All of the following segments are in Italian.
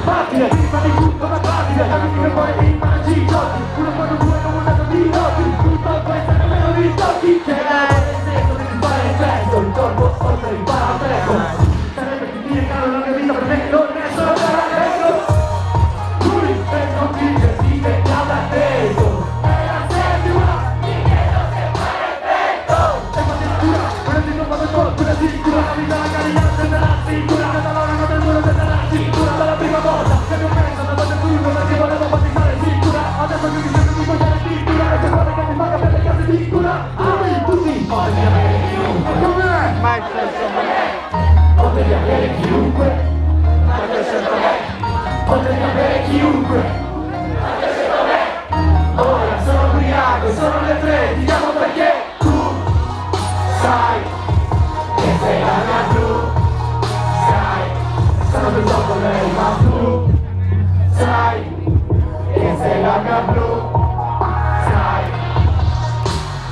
facile, prima di tutto una facile, amici che poi immagini giochi, uno quando due non un dato di noti, tutto questo è meno di tocchi, che la nel senso di fare il testo, il corpo oltre il parapeco, sarebbe che dire caro la mia vita per me non è solo parapeco, lui per non dirti che ti ha detto, è la settima, di che non si fa effetto, e fa sicura, quella di non vado con, quella sicura, la vita la carinanza della sicura, dalla prima volta che mi ho messo una cosa qui perché volevo battezzare sicura adesso che mi sento di vogliare sicura e se guarda che mi paga per le case sicura tutti potevi avere chiunque Ma il senso potevi avere chiunque ma ti ho scelto me potevi avere chiunque ma ti ho scelto me ora sono ubriaco e sono le 3 ti chiamo perché tu sai che sei la mia blu sono venuto con lei ma tu sai che sei la mia blu sai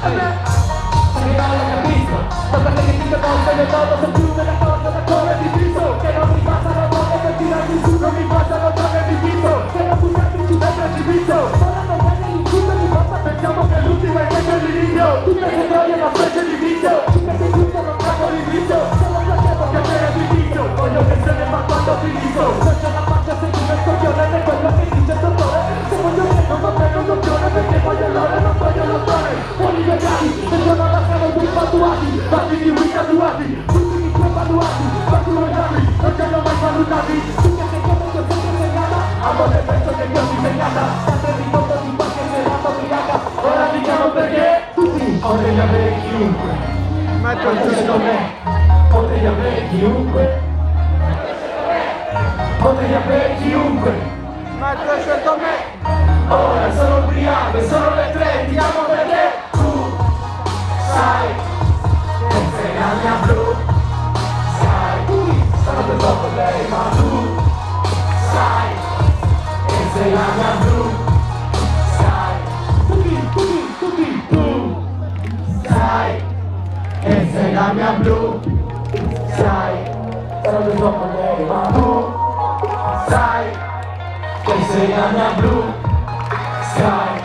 che non l'ho capito ma perché che ti volte le noto sono più della cosa da come ti viso che non mi passano donne per tirarmi su non mi passano donne di viso che non buttarmi su del precipizio volando bene l'insulto mi passa pensiamo che l'ultimo è invece l'inizio tutte le storie una specie di vizio tutte che tutto non capo di vizio solo piacevo piacere di vizio voglio che se ne va quando finito se c'è la faccia se ti metto chiudere quello che dice il dottore se voglio che non va bene un dottore perché voglio l'ore non voglio l'ottore fuori legali se sono la cama dei tatuati fatti di wii tatuati tutti i tuoi tatuati fatti legami non ci hanno mai valutati tu che sei come ti ho sempre segnata amo nel pezzo che ti ho disegnata sempre ricordo di qualche serata ubriaca ora diciamo perché tutti potevi avere chiunque ma tu secondo me potevi avere chiunque potevi avere chiunque ma tu hai scelto me ora sono ubriaco e sono le 3 ti amo perché tu sai che sei la mia blu sai sono preso con lei ma tu sai che sei la mia blu sai tu sai che sei la mia blu sai sono preso con lei ma tu sai che sei la mia blu sky